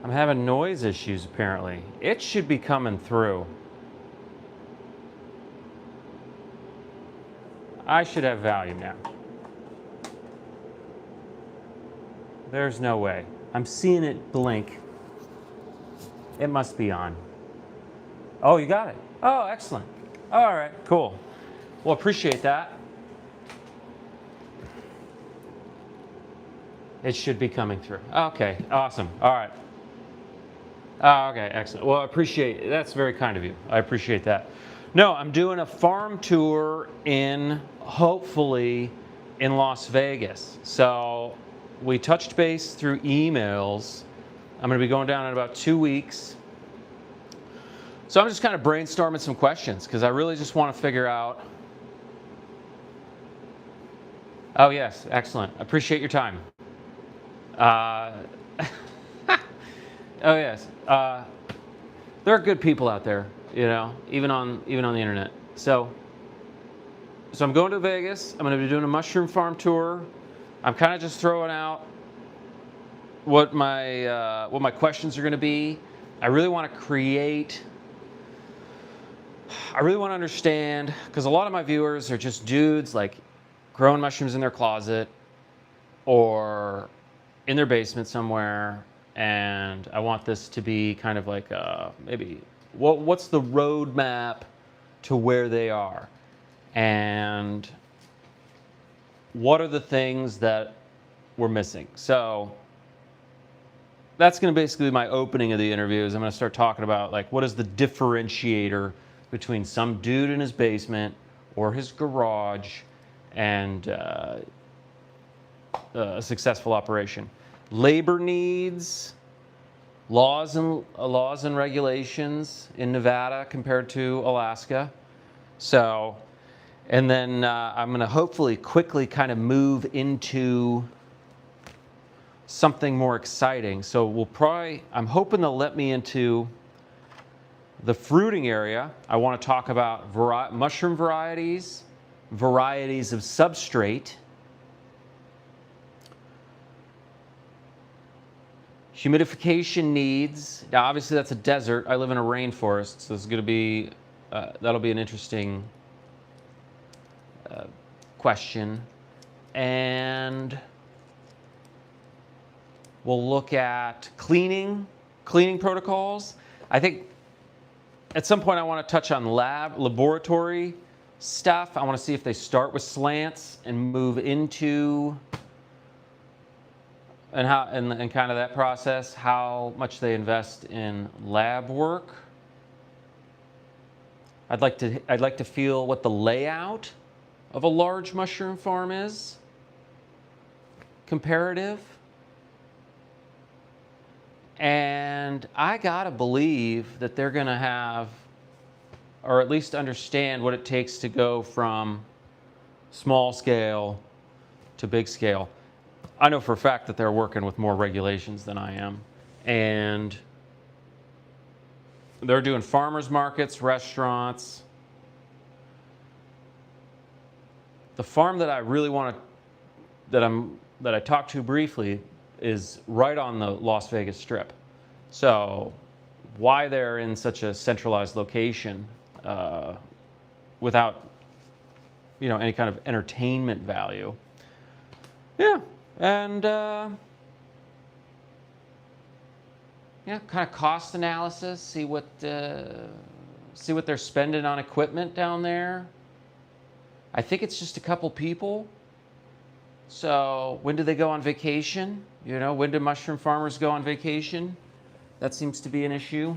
I'm having noise issues apparently. It should be coming through. I should have volume now. There's no way. I'm seeing it blink. It must be on. Oh, you got it. Oh, excellent. All right, cool. Well, appreciate that. It should be coming through. Okay, awesome. All right. Oh, okay, excellent. Well, I appreciate it. That's very kind of you. I appreciate that. No, I'm doing a farm tour hopefully in Las Vegas. So we touched base through emails. I'm going to be going down in about 2 weeks. So I'm just kind of brainstorming some questions because I really just want to figure out. Oh, yes, excellent. Appreciate your time. Oh yes, there are good people out there, even on the internet. So I'm going to Vegas. I'm going to be doing a mushroom farm tour. I'm kind of just throwing out what my questions are going to be. I really want to understand, because a lot of my viewers are just dudes like growing mushrooms in their closet or in their basement somewhere. And I want this to be kind of like maybe what's the roadmap to where they are, and what are the things that we're missing. So that's going to basically be my opening of the interviews. I'm going to start talking about like what is the differentiator between some dude in his basement or his garage and a successful operation. Labor needs, laws and regulations in Nevada compared to Alaska. So, and then I'm going to hopefully quickly kind of move into something more exciting. So I'm hoping they'll let me into the fruiting area. I want to talk about mushroom varieties of substrate, humidification needs. Now, obviously, that's a desert. I live in a rainforest, so this is going to be that'll be an interesting question. And we'll look at cleaning protocols. I think at some point I want to touch on laboratory stuff. I want to see if they start with slants and move into and how and kind of that process, how much they invest in lab work. I'd like to feel what the layout of a large mushroom farm is, comparative. And I gotta believe that they're gonna have, or at least understand what it takes to go from small scale to big scale. I know for a fact that they're working with more regulations than I am. And they're doing farmers markets, restaurants. The farm that I really want to, that I talked to briefly, is right on the Las Vegas Strip. So why they're in such a centralized location without any kind of entertainment value. Yeah, and kind of cost analysis, see what they're spending on equipment down there. I think it's just a couple people. So when do they go on vacation? When do mushroom farmers go on vacation? That seems to be an issue.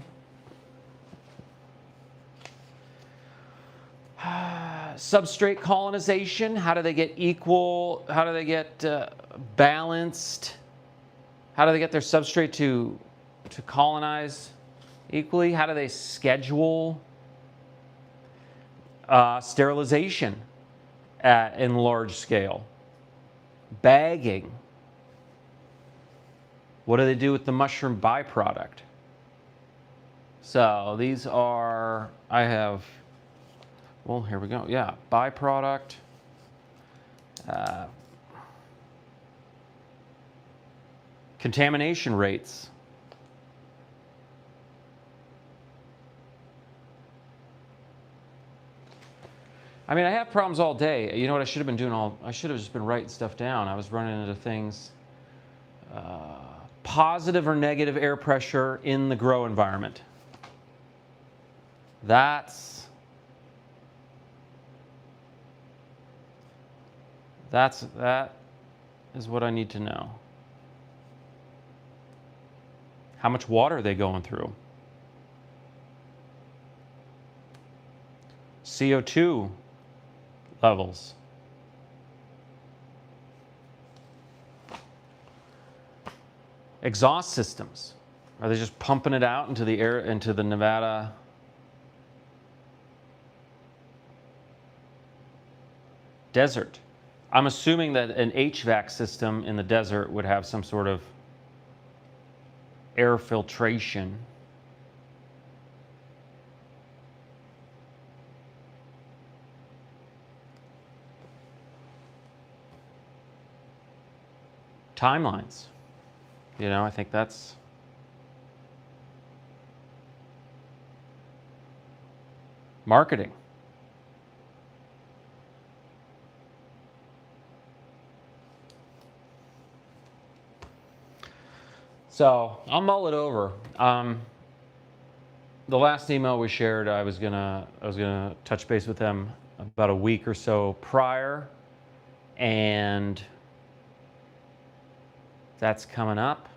Substrate colonization. How do they get equal? How do they get balanced? How do they get their substrate to colonize equally? How do they schedule sterilization in large scale? Bagging. What do they do with the mushroom byproduct? So these are, here we go. Yeah, byproduct. Contamination rates. I mean, I have problems all day. You know what I should have been doing I should have just been writing stuff down. I was running into things, positive or negative air pressure in the grow environment. That is what I need to know. How much water are they going through? CO2 levels. Exhaust systems. Are they just pumping it out into the air, into the Nevada desert? I'm assuming that an HVAC system in the desert would have some sort of air filtration. Timelines. You know, I think that's marketing. So I'll mull it over. The last email we shared, I was gonna touch base with them about a week or so prior, and that's coming up.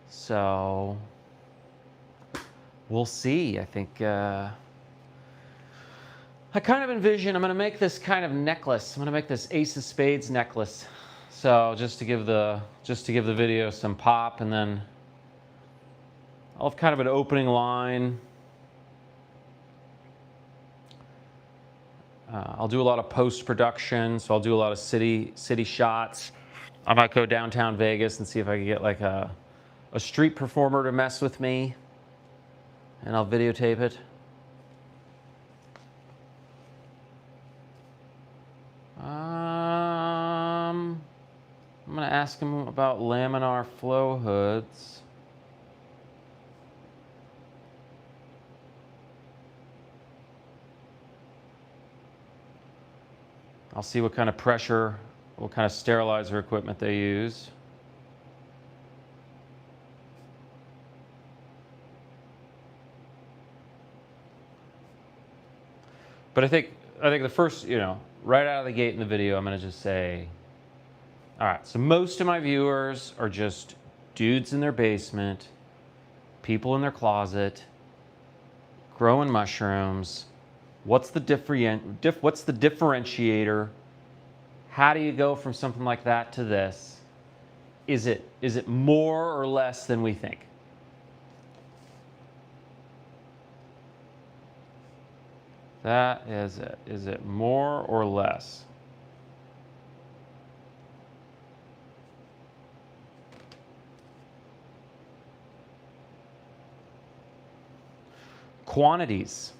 So we'll see. I think I kind of envision I'm going to make this kind of necklace. I'm going to make this Ace of Spades necklace. So just to give the video some pop, and then I'll have kind of an opening line. I'll do a lot of post-production, so I'll do a lot of city shots. I might go downtown Vegas and see if I can get like a street performer to mess with me, and I'll videotape it. I'm going to ask him about laminar flow hoods. I'll see what kind of pressure, what kind of sterilizer equipment they use. But I think the first, right out of the gate in the video, I'm going to just say, all right, so most of my viewers are just dudes in their basement, people in their closet, growing mushrooms. What's the differentiator? How do you go from something like that to this? Is it more or less than we think? That is it. Is it more or less? Quantities.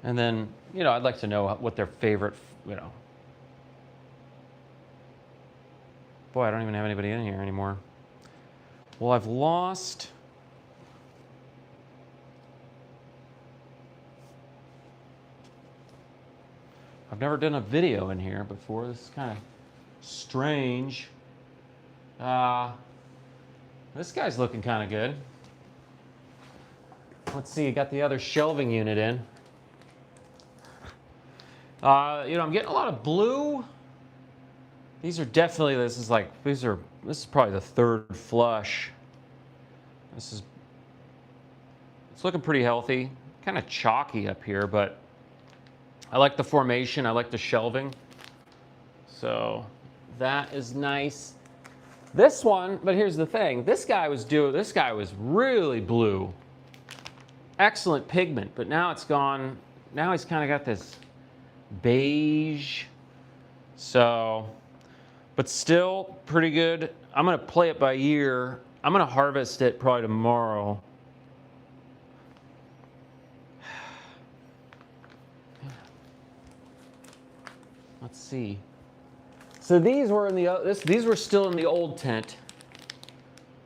And then, I'd like to know what their favorite, Boy, I don't even have anybody in here anymore. Well, I've lost. I've never done a video in here before. This is kind of strange. This guy's looking kind of good. Let's see, got the other shelving unit in. I'm getting a lot of blue. These are definitely, this is probably the third flush. It's looking pretty healthy. Kind of chalky up here, but I like the formation. I like the shelving. So that is nice. This one, but here's the thing. This guy was really blue. Excellent pigment, but now it's gone. Now he's kind of got this beige. So, but still pretty good. I'm going to play it by ear. I'm going to harvest it probably tomorrow. Let's see. So these were these were still in the old tent.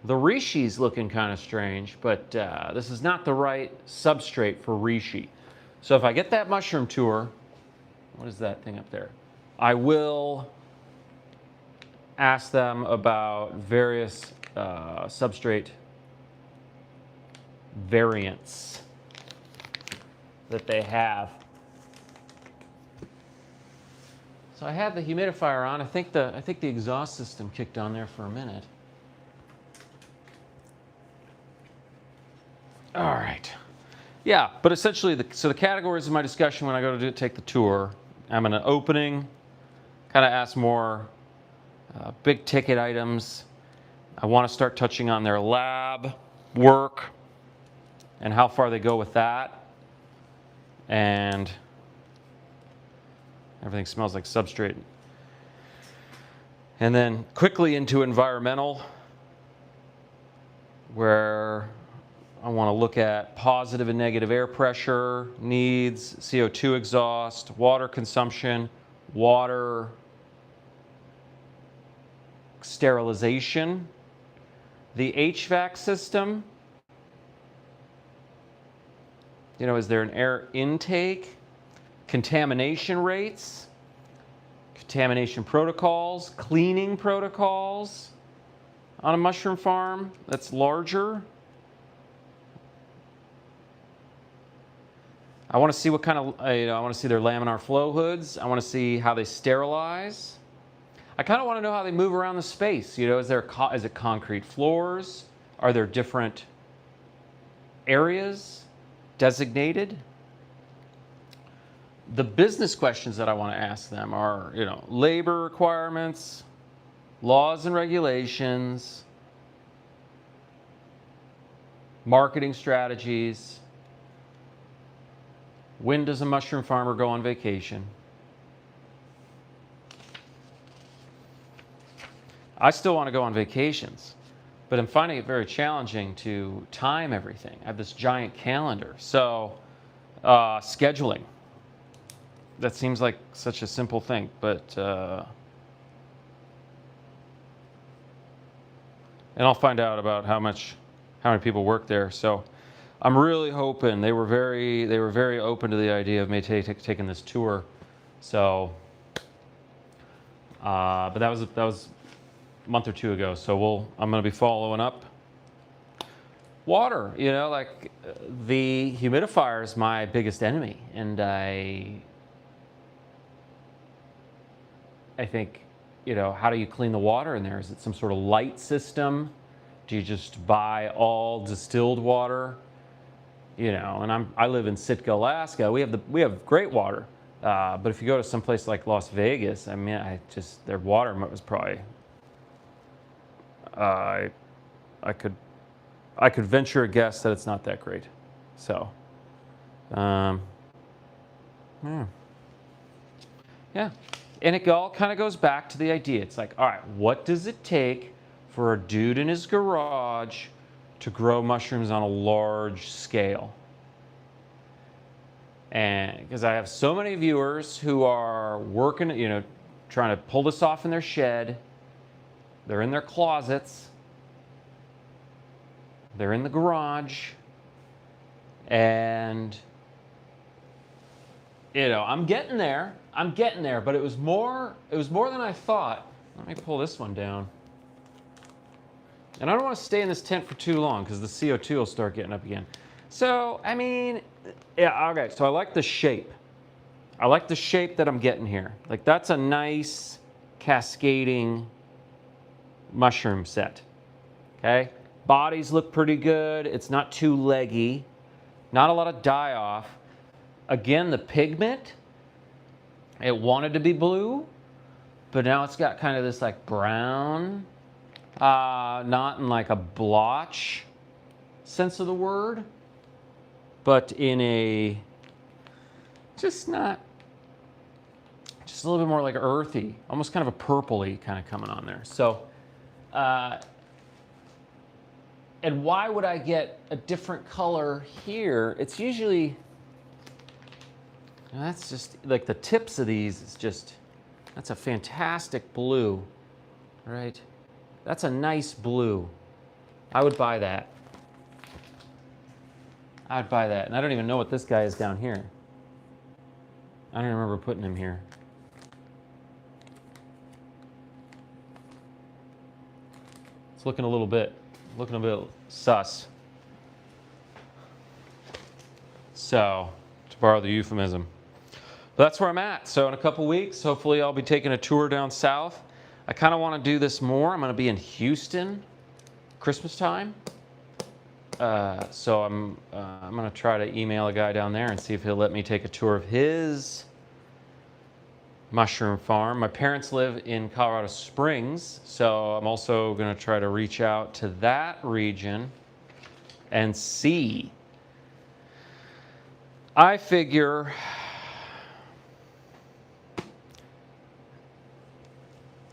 The reishi's looking kind of strange, but this is not the right substrate for reishi. So if I get that mushroom tour, what is that thing up there? I will ask them about various substrate variants that they have. So I had the humidifier on. I think the exhaust system kicked on there for a minute. All right. Yeah, but essentially, so the categories of my discussion when I go to take the tour, I'm in an opening, kind of ask more big ticket items. I want to start touching on their lab work and how far they go with that. And everything smells like substrate. And then quickly into environmental, where I want to look at positive and negative air pressure needs, CO2 exhaust, water consumption, water sterilization, the HVAC system. You know, is there an air intake? Contamination rates, contamination protocols, cleaning protocols on a mushroom farm that's larger. I want to see what kind of, I want to see their laminar flow hoods. I want to see how they sterilize. I kind of want to know how they move around the space. You know, is it concrete floors? Are there different areas designated? The business questions that I want to ask them are, you know, labor requirements, laws and regulations, marketing strategies. When does a mushroom farmer go on vacation? I still want to go on vacations, but I'm finding it very challenging to time everything. I have this giant calendar. So, scheduling. That seems like such a simple thing, but and I'll find out about how many people work there. So I'm really hoping they were very open to the idea of me taking this tour. So, but that was a month or two ago. So I'm going to be following up. Water, you know, like the humidifier is my biggest enemy, and I think, you know, how do you clean the water in there? Is it some sort of light system? Do you just buy all distilled water? You know, and I live in Sitka, Alaska. We have great water, but if you go to some place like Las Vegas, I mean, their water was probably I could venture a guess that it's not that great. So, yeah. And it all kind of goes back to the idea. It's like, all right, what does it take for a dude in his garage to grow mushrooms on a large scale? And because I have so many viewers who are working, you know, trying to pull this off in their shed. They're in their closets. They're in the garage. And, you know, I'm getting there, but it was more than I thought. Let me pull this one down. And I don't want to stay in this tent for too long because the CO2 will start getting up again. So, I mean, yeah, okay, so I like the shape. I like the shape that I'm getting here. Like, that's a nice cascading mushroom set, okay? Bodies look pretty good. It's not too leggy. Not a lot of die-off. Again, the pigment, it wanted to be blue, but now it's got kind of this like brown, not in like a blotch sense of the word, but in a just a little bit more like earthy, almost kind of a purpley kind of coming on there. So, and why would I get a different color here? It's usually, that's just like the tips of these is just, that's a fantastic blue, right? That's a nice blue. I would buy that. I would buy that. And I don't even know what this guy is down here. I don't remember putting him here. It's looking a bit sus. So, to borrow the euphemism. But that's where I'm at. So in a couple weeks, hopefully I'll be taking a tour down south. I kind of want to do this more. I'm going to be in Houston Christmas time. So I'm going to try to email a guy down there and see if he'll let me take a tour of his mushroom farm. My parents live in Colorado Springs, so I'm also going to try to reach out to that region and see. I figure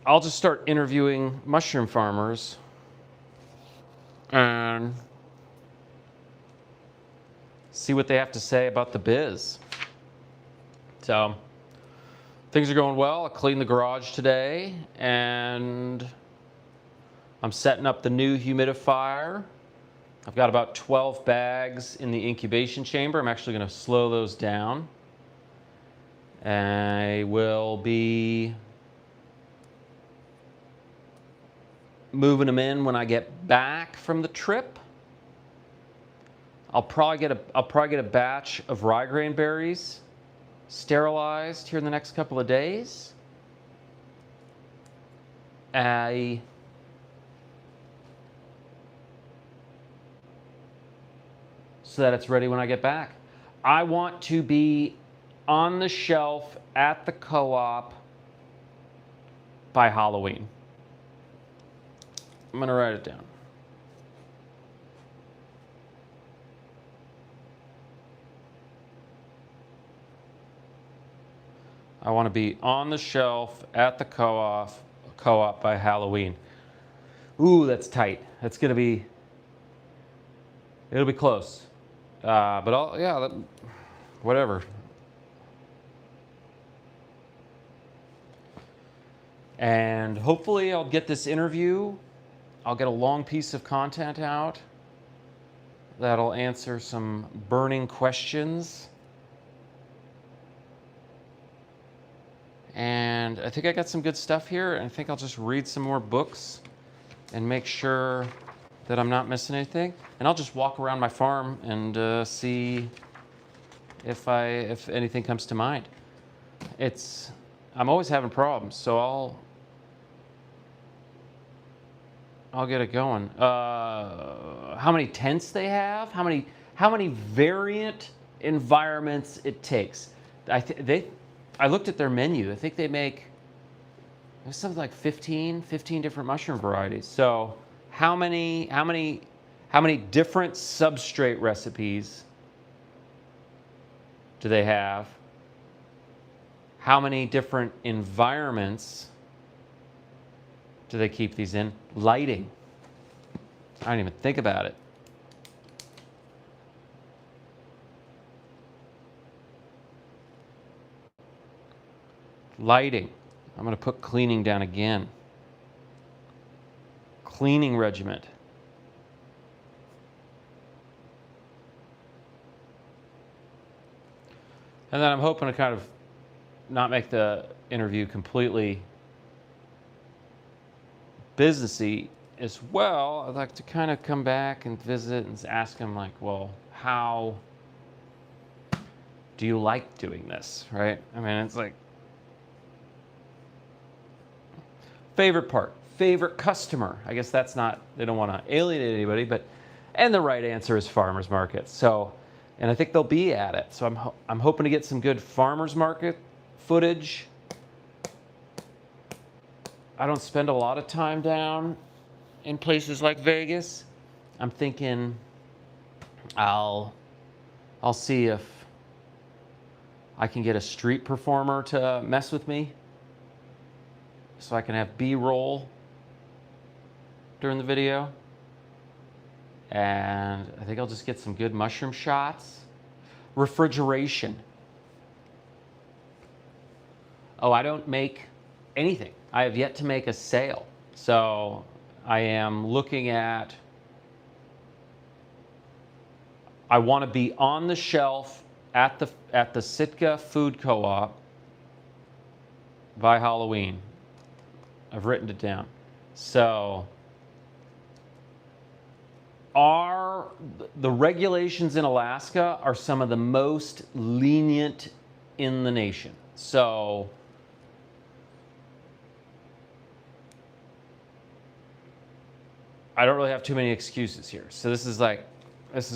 I'll just start interviewing mushroom farmers and see what they have to say about the biz. So things are going well. I cleaned the garage today and I'm setting up the new humidifier. I've got about 12 bags in the incubation chamber. I'm actually going to slow those down. I will be moving them in when I get back from the trip. I'll probably get a batch of rye grain berries sterilized here in the next couple of days. So that it's ready when I get back. I want to be on the shelf at the co-op by Halloween. I'm gonna write it down. I want to be on the shelf at the co-op by Halloween. Ooh, that's tight. That's gonna be. It'll be close, but whatever. And hopefully, I'll get this interview. I'll get a long piece of content out that'll answer some burning questions. And I think I got some good stuff here, and I think I'll just read some more books and make sure that I'm not missing anything. And I'll just walk around my farm and see if anything comes to mind. I'm always having problems, so I'll get it going. How many tents they have? How many variant environments it takes? I looked at their menu. I think they make something like 15 different mushroom varieties. So how many different substrate recipes do they have? How many different environments do they keep these in? Lighting. I didn't even think about it. Lighting. I'm going to put cleaning down again. Cleaning regiment. And then I'm hoping to kind of not make the interview completely businessy as well. I'd like to kind of come back and visit and ask them, like, well, how do you like doing this, right? I mean, it's like, favorite part, favorite customer. I guess that's not, they don't want to alienate anybody, and the right answer is farmers markets. So, and I think they'll be at it. So I'm hoping to get some good farmers market footage. I don't spend a lot of time down in places like Vegas. I'm thinking I'll see if I can get a street performer to mess with me so I can have B-roll during the video. And I think I'll just get some good mushroom shots. Refrigeration. Oh, I don't make anything. I have yet to make a sale. So I am looking at I want to be on the shelf at the Sitka Food Co-op by Halloween. I've written it down. So the regulations in Alaska are some of the most lenient in the nation. So I don't really have too many excuses here. So this is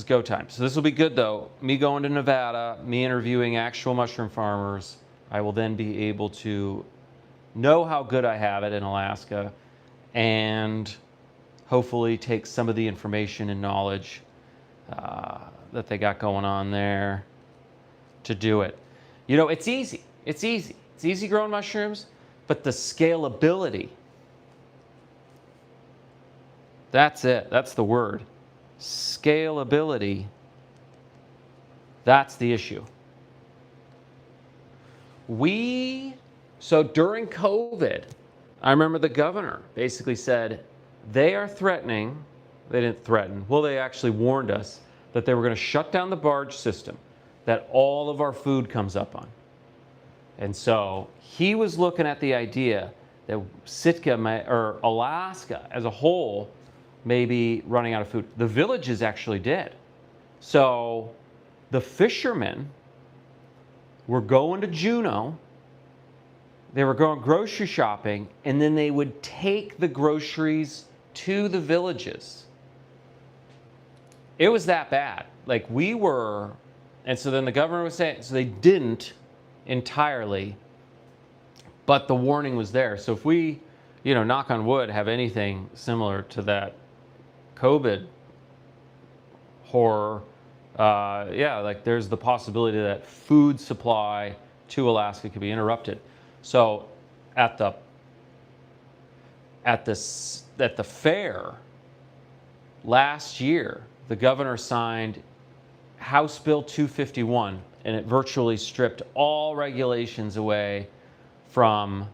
go time. So this will be good though. Me going to Nevada, me interviewing actual mushroom farmers, I will then be able to know how good I have it in Alaska and hopefully take some of the information and knowledge that they got going on there to do it. You know, it's easy. It's easy. It's easy growing mushrooms, but the scalability, that's it. That's the word. Scalability, that's the issue. So during COVID, I remember the governor basically said, they are threatening, they didn't threaten, well, they actually warned us that they were going to shut down the barge system that all of our food comes up on. And so he was looking at the idea that Sitka or Alaska as a whole may be running out of food. The villages actually did. So the fishermen were going to Juneau, they were going grocery shopping, and then they would take the groceries to the villages. It was that bad. Like and so then the governor was saying, so they didn't entirely, but the warning was there. So if we, knock on wood, have anything similar to that COVID horror, there's the possibility that food supply to Alaska could be interrupted. So at the fair last year, the governor signed House Bill 251, and it virtually stripped all regulations away from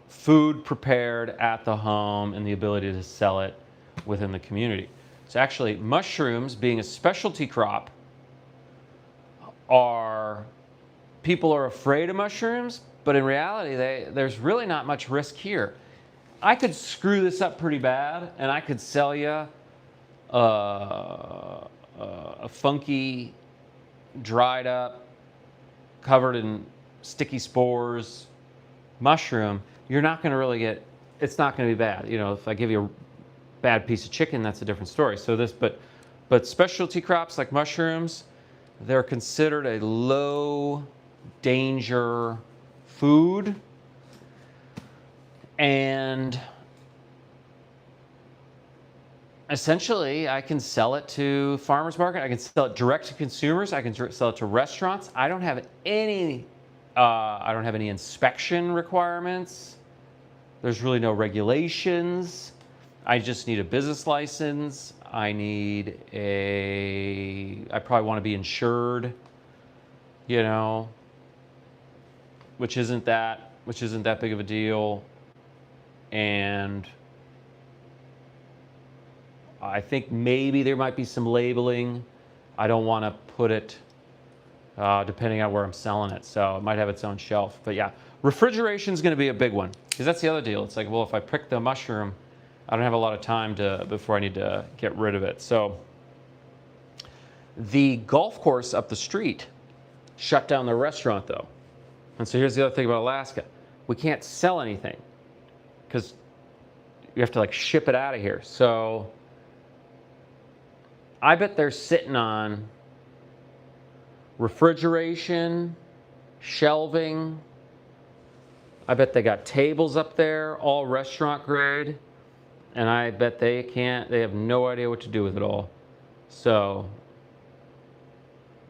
food prepared at the home and the ability to sell it within the community. So actually, mushrooms being a specialty crop, people are afraid of mushrooms, but in reality, there's really not much risk here. I could screw this up pretty bad, and I could sell you a funky, dried up, covered in sticky spores mushroom. You're not going to really it's not going to be bad. If I give you a bad piece of chicken, that's a different story. So but specialty crops like mushrooms, they're considered a low danger food. And essentially, I can sell it to farmers market. I can sell it direct to consumers. I can sell it to restaurants. I don't have any inspection requirements. There's really no regulations. I just need a business license. I probably want to be insured, which isn't that big of a deal. And I think maybe there might be some labeling. I don't want to put it depending on where I'm selling it. So it might have its own shelf. But yeah, refrigeration is going to be a big one, because that's the other deal. It's like, well, if I pick the mushroom, I don't have a lot of time before I need to get rid of it. So the golf course up the street shut down their restaurant though. And so here's the other thing about Alaska. We can't sell anything because you have to ship it out of here. So I bet they're sitting on refrigeration, shelving. I bet they got tables up there, all restaurant grade. And I bet they have no idea what to do with it all. So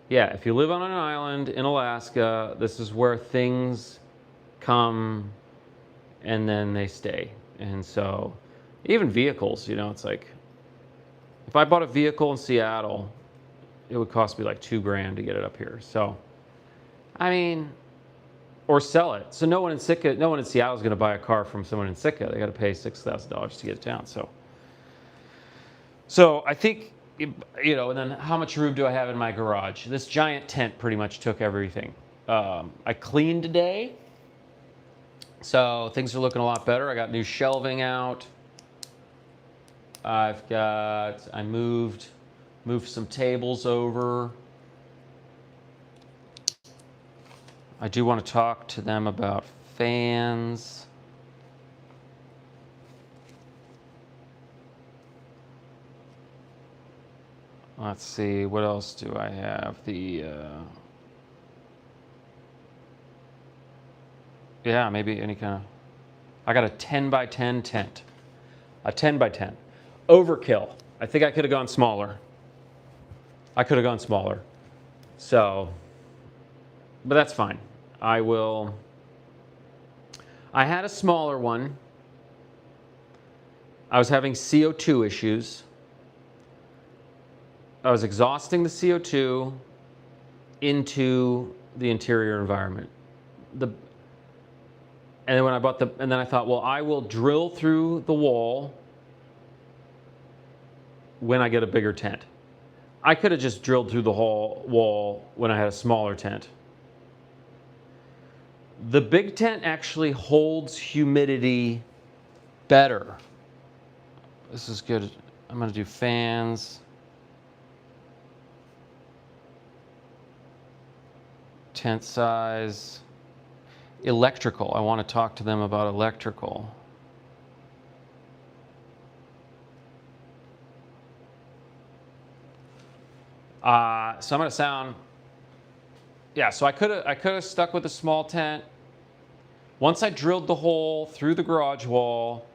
yeah, if you live on an island in Alaska, this is where things come and then they stay. And so even vehicles, it's like, if I bought a vehicle in Seattle, it would cost me like $2,000 to get it up here. So, or sell it. So no one in Seattle is going to buy a car from someone in Sitka. They got to pay $6,000 to get it down. So So I think, you know, and then how much room do I have in my garage? This giant tent pretty much took everything. I cleaned today, so things are looking a lot better. I got new shelving out. I moved some tables over. I do want to talk to them about fans. Let's see, what else do I have? Yeah, maybe any kind of, I got a 10 by 10 tent. A 10 by 10. Overkill. I think I could have gone smaller. So, but that's fine. I had a smaller one. I was having CO2 issues. I was exhausting the CO2 into the interior environment. And then when I bought and then I thought, well, I will drill through the wall when I get a bigger tent. I could have just drilled through the wall when I had a smaller tent. The big tent actually holds humidity better. This is good. I'm going to do fans. Tent size. Electrical. I want to talk to them about electrical. So I'm going to sound. Yeah, so I could have stuck with a small tent. Once I drilled the hole through the garage wall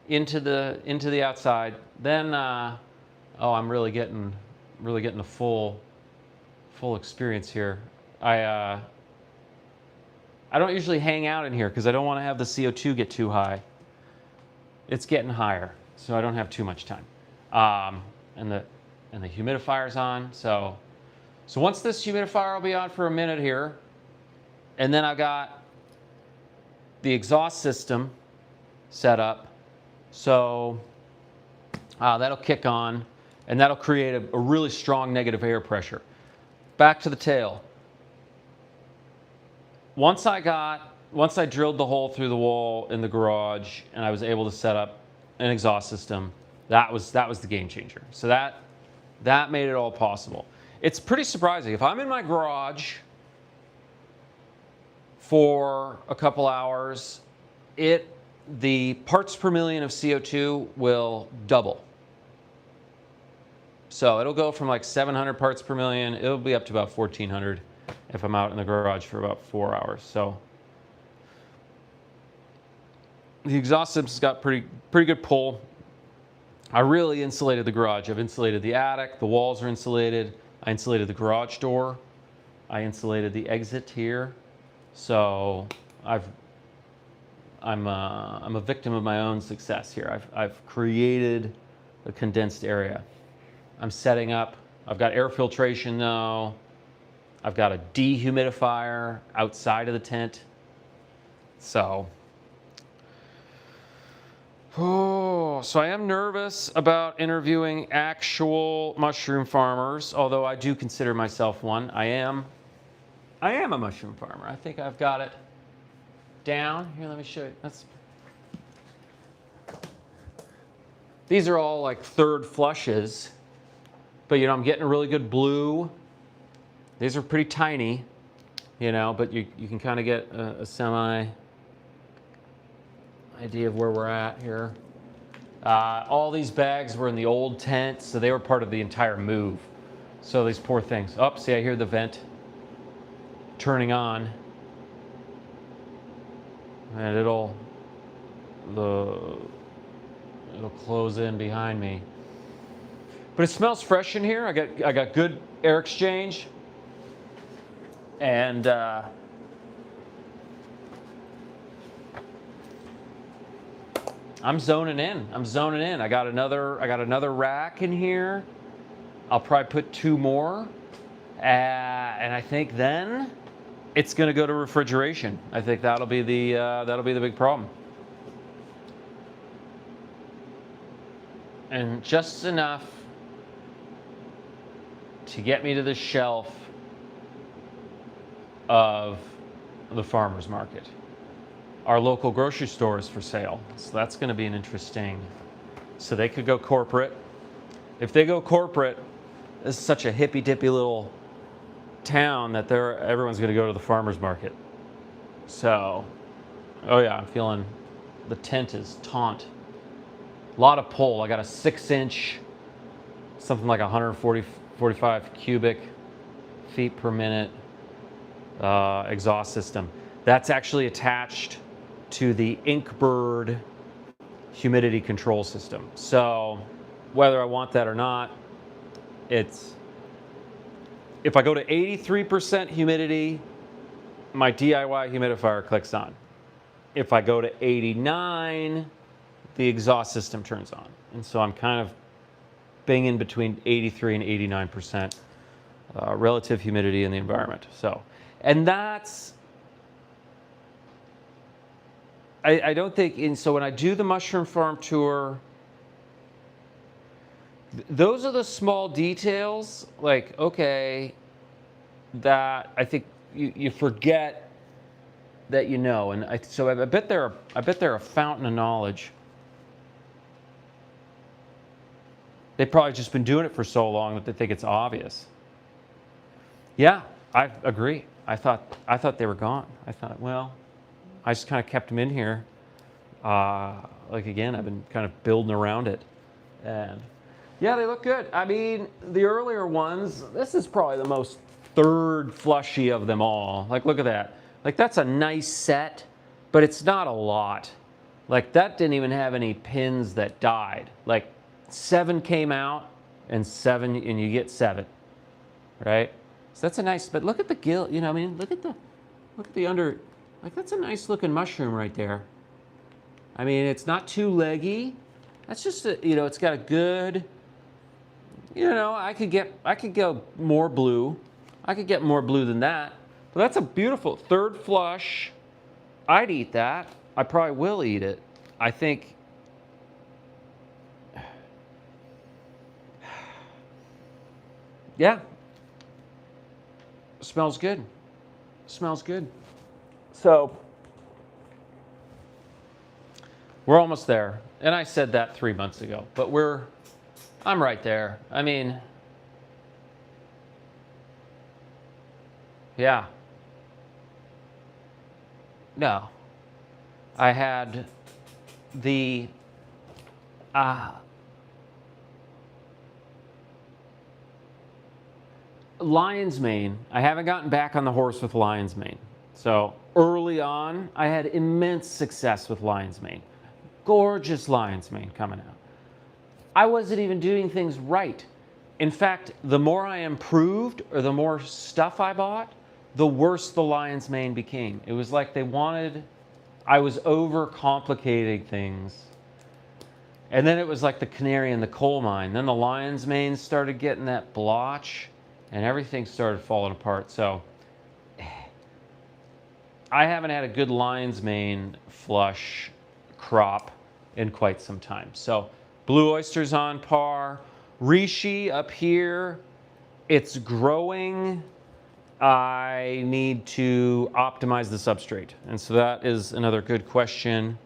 into the outside, then oh, I'm really getting the full experience here. I don't usually hang out in here because I don't want to have the CO2 get too high. It's getting higher, so I don't have too much time. And the humidifier's on, so once this humidifier will be on for a minute here, and then I've got the exhaust system set up, so that'll kick on, and that'll create a really strong negative air pressure. Back to the tail. Once I drilled the hole through the wall in the garage and I was able to set up an exhaust system, that was the game changer. So that made it all possible. It's pretty surprising. If I'm in my garage for a couple hours, the parts per million of CO2 will double. So it'll go from like 700 parts per million, it'll be up to about 1400 if I'm out in the garage for about 4 hours. So the exhaust system's got pretty good pull. I really insulated the garage. I've insulated the attic, the walls are insulated. I insulated the garage door. I insulated the exit here. So I'm a victim of my own success here. I've created a condensed area. I'm setting up. I've got air filtration though. I've got a dehumidifier outside of the tent. So I am nervous about interviewing actual mushroom farmers, although I do consider myself one. I am a mushroom farmer. I think I've got it down. Here, let me show you. These are all like third flushes, but you know, I'm getting a really good blue. These are pretty tiny, you know, but you can kind of get a semi idea of where we're at here. All these bags were in the old tent, so they were part of the entire move. So these poor things. Oh, see, I hear the vent turning on. And it'll close in behind me. But it smells fresh in here. I got good air exchange. And I'm zoning in. I got another rack in here. I'll probably put 2 more. And I think then it's going to go to refrigeration. I think that'll be the big problem. and just enough to get me to the shelf of the farmer's market. Our local grocery store is for sale, so that's going to be an interesting. So they could go corporate. If they go corporate, this is such a hippy dippy little town that everyone's going to go to the farmer's market. So, oh yeah, I'm feeling the tent is taut. A lot of pull. I got a 6-inch, something like 145 cubic feet per minute exhaust system. That's actually attached to the Inkbird humidity control system. So whether I want that or not, if I go to 83% humidity, my DIY humidifier clicks on. If I go to 89, the exhaust system turns on. And so I'm kind of banging between 83 and 89% relative humidity in the environment. So, and that's, I don't think, so when I do the mushroom farm tour, those are the small details, like, okay, that I think you forget that you know. And so I bet they're a fountain of knowledge. They've probably just been doing it for so long that they think it's obvious. Yeah, I agree. I thought they were gone. I thought, well, I just kind of kept them in here. Like again, I've been kind of building around it, and yeah, they look good. I mean, the earlier ones, this is probably the most third flushy of them all. Like, look at that. Like, that's a nice set, but it's not a lot. Like, that didn't even have any pins that died. Like, 7 came out, and you get 7, right? So that's a nice. But look at the gill. You know, I mean, look at the under. Like, that's a nice looking mushroom right there. I mean, it's not too leggy. That's just it's got a good. I could go more blue. I could get more blue than that. But that's a beautiful third flush. I'd eat that. I probably will eat it. I think. Yeah. Smells good. Smells good. So we're almost there. And I said that 3 months ago, but I'm right there. I mean, yeah. No. I had the lion's mane. I haven't gotten back on the horse with lion's mane. So early on, I had immense success with lion's mane. Gorgeous lion's mane coming out. I wasn't even doing things right. In fact, the more I improved or the more stuff I bought, the worse the lion's mane became. It was like I was overcomplicating things. And then it was like the canary in the coal mine. Then the lion's mane started getting that blotch and everything started falling apart. So I haven't had a good lion's mane flush crop in quite some time. So blue oysters on par. Reishi up here, it's growing. I need to optimize the substrate. And so that is another good question.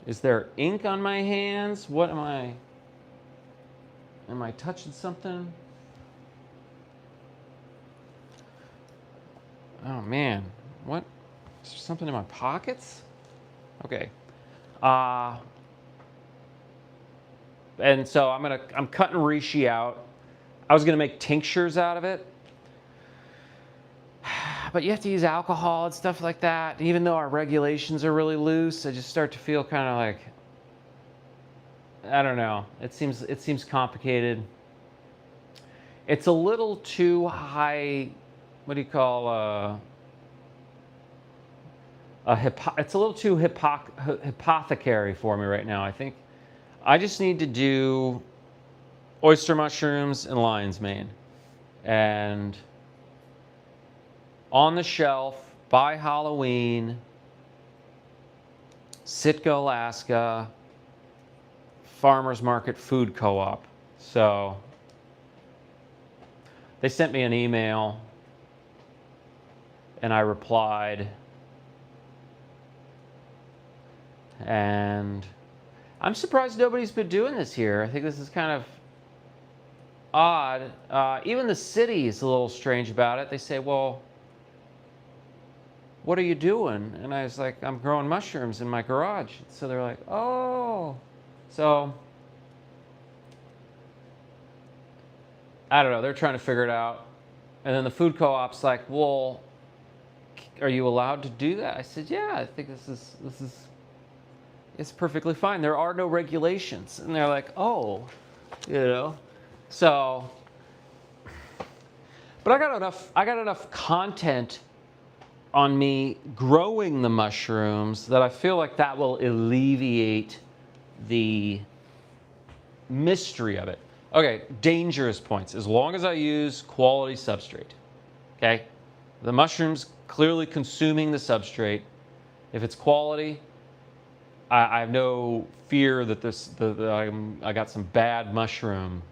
Is there ink on my hands? What am I touching something? Oh man, what? Is there something in my pockets? Okay. And so I'm cutting reishi out. I was gonna make tinctures out of it, but you have to use alcohol and stuff like that. Even though our regulations are really loose, I just start to feel kind of like, I don't know. It seems complicated. It's a little too high. What do you call it's a little too hypothecary for me right now. I think I just need to do oyster mushrooms and lion's mane, and on the shelf by Halloween, Sitka, Alaska, farmers market food co-op. So they sent me an email and I replied. And I'm surprised nobody's been doing this here. I think this is kind of odd. Even the city is a little strange about it. They say, well, what are you doing? And I was like, I'm growing mushrooms in my garage. So they're like, oh. So I don't know. They're trying to figure it out. And then the food co-op's like, well, are you allowed to do that? I said, yeah, I think this is it's perfectly fine. There are no regulations. And they're like, oh, you know. So, but I got enough content on me growing the mushrooms that I feel like that will alleviate the mystery of it. Okay, dangerous points. As long as I use quality substrate. Okay? The mushroom's clearly consuming the substrate. If it's quality, I have no fear that I got some bad mushroom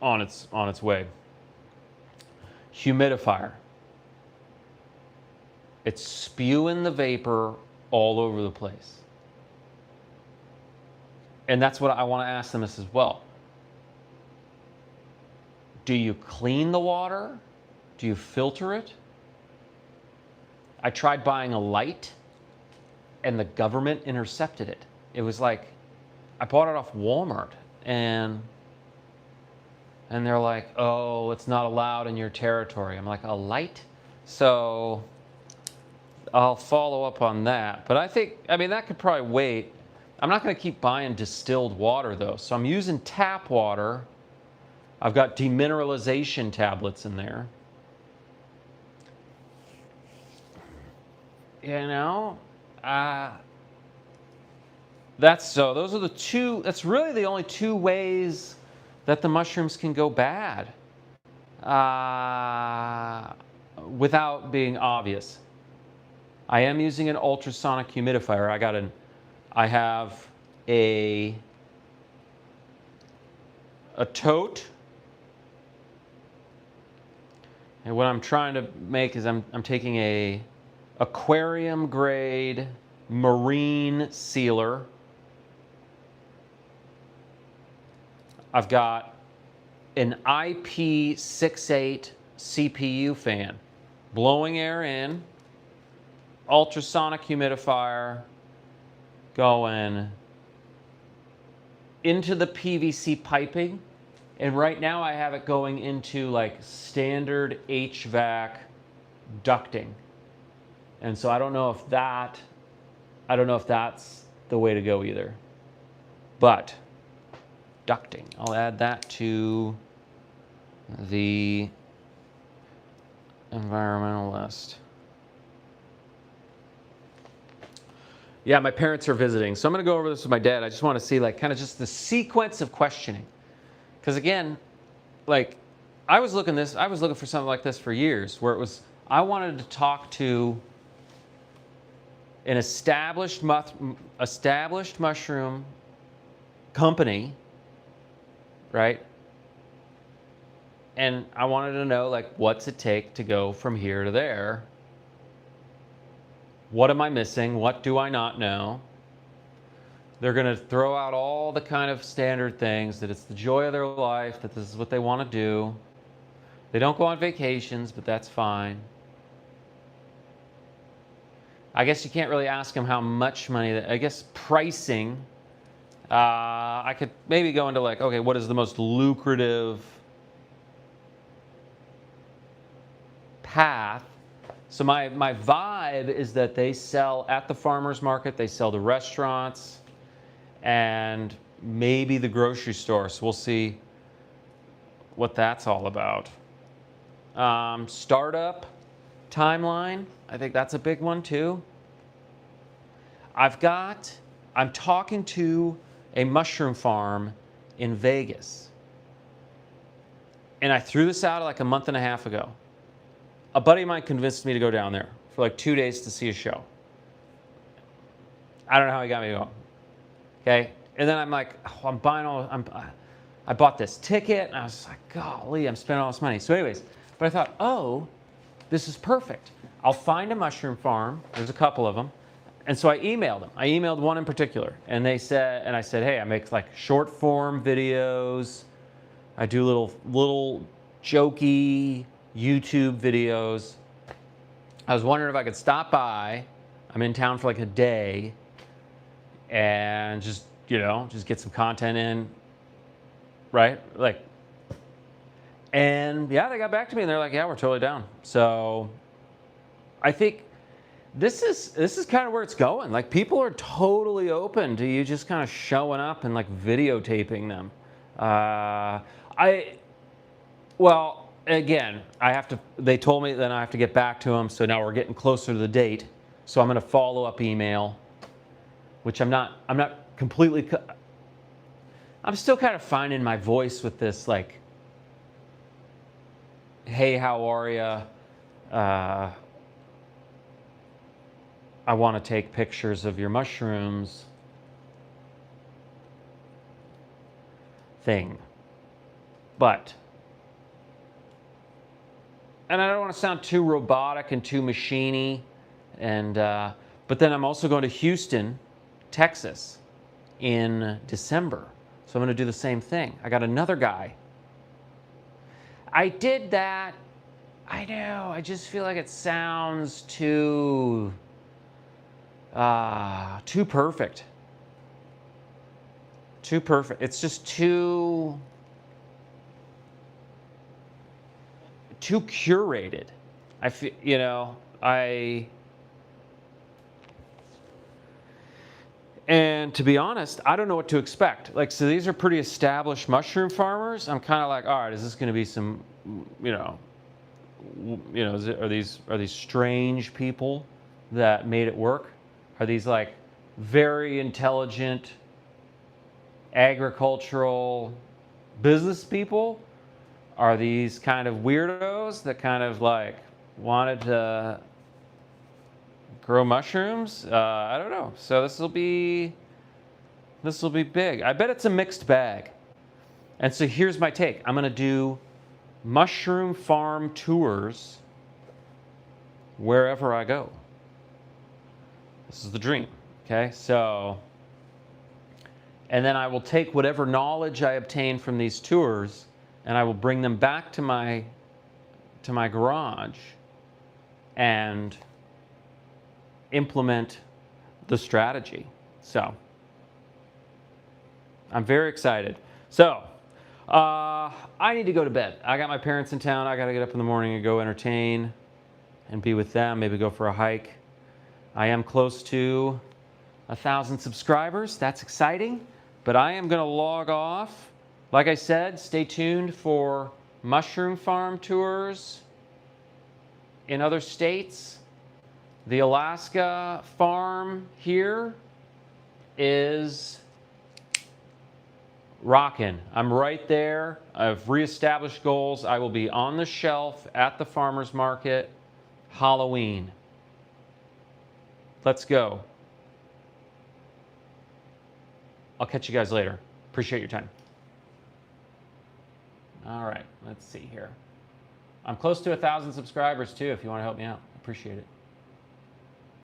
on its way. Humidifier. It's spewing the vapor all over the place. And that's what I want to ask them as well. Do you clean the water? Do you filter it? I tried buying a light and the government intercepted it. It was like, I bought it off Walmart and they're like, oh, it's not allowed in your territory. I'm like, a light? So I'll follow up on that. But I mean, that could probably wait. I'm not going to keep buying distilled water though. So I'm using tap water. I've got demineralization tablets in there. You know, those are the two, that's really the only two ways that the mushrooms can go bad without being obvious. I am using an ultrasonic humidifier. I have a tote. And what I'm trying to make is I'm taking a aquarium grade marine sealer. I've got an IP68 CPU fan, blowing air in, ultrasonic humidifier going into the PVC piping. And right now I have it going into like standard HVAC ducting. And so I don't know if that's the way to go either. But ducting, I'll add that to the environmental list. Yeah, my parents are visiting, so I'm going to go over this with my dad. I just want to see like kind of just the sequence of questioning. Because again, like I was looking for something like this for years, where it was, I wanted to talk to an established mushroom company, right? And I wanted to know, like, what's it take to go from here to there? What am I missing? What do I not know? They're going to throw out all the kind of standard things, that it's the joy of their life, that this is what they want to do. They don't go on vacations, but that's fine. I guess you can't really ask them how much money, I guess pricing. I could maybe go into like, okay, what is the most lucrative path? So my vibe is that they sell at the farmer's market, they sell to restaurants, and maybe the grocery store. So we'll see what that's all about. Startup timeline, I think that's a big one too. I'm talking to a mushroom farm in Vegas. And I threw this out like a month and a half ago. A buddy of mine convinced me to go down there for like 2 days to see a show. I don't know how he got me to go. Okay. and then I'm like, oh, I bought this ticket, and I was like, golly, I'm spending all this money. So anyways, but I thought, oh, this is perfect. I'll find a mushroom farm. There's a couple of them. And so I emailed them. I emailed one in particular, and I said, hey, I make like short form videos. I do little jokey YouTube videos. I was wondering if I could stop by. I'm in town for like a day, and just get some content in, right? Like, and yeah, they got back to me, and they're like, yeah, we're totally down. So I think this is kind of where it's going. Like, people are totally open to you just kind of showing up and like videotaping them. Well, again, they told me that I have to get back to them. So now we're getting closer to the date. So I'm going to follow up email, which I'm not completely, I'm still kind of finding my voice with this, like, hey, how are ya? I want to take pictures of your mushrooms thing. And I don't want to sound too robotic and too machiny, but then I'm also going to Houston, Texas in December. So I'm going to do the same thing. I got another guy. I did that. I know. I just feel like it sounds too perfect. Too perfect. It's just too curated. I feel, and to be honest, I don't know what to expect. Like, so these are pretty established mushroom farmers. I'm kind of like, all right, is this going to be some, are these strange people that made it work? Are these like very intelligent agricultural business people? Are these kind of weirdos that kind of like wanted to grow mushrooms? I don't know. So this will be big. I bet it's a mixed bag. And so here's my take. I'm going to do mushroom farm tours wherever I go. This is the dream. Okay, so, and then I will take whatever knowledge I obtain from these tours, and I will bring them back to my garage and implement the strategy. So I'm very excited. So I need to go to bed. I got my parents in town. I got to get up in the morning and go entertain and be with them, maybe go for a hike. I am close to 1,000 subscribers. That's exciting. But I am going to log off. Like I said, stay tuned for mushroom farm tours in other states. The Alaska farm here is rocking. I'm right there. I've reestablished goals. I will be on the shelf at the farmer's market Halloween. Let's go. I'll catch you guys later. Appreciate your time. All right, let's see here. I'm close to 1,000 subscribers too, if you want to help me out. Appreciate it.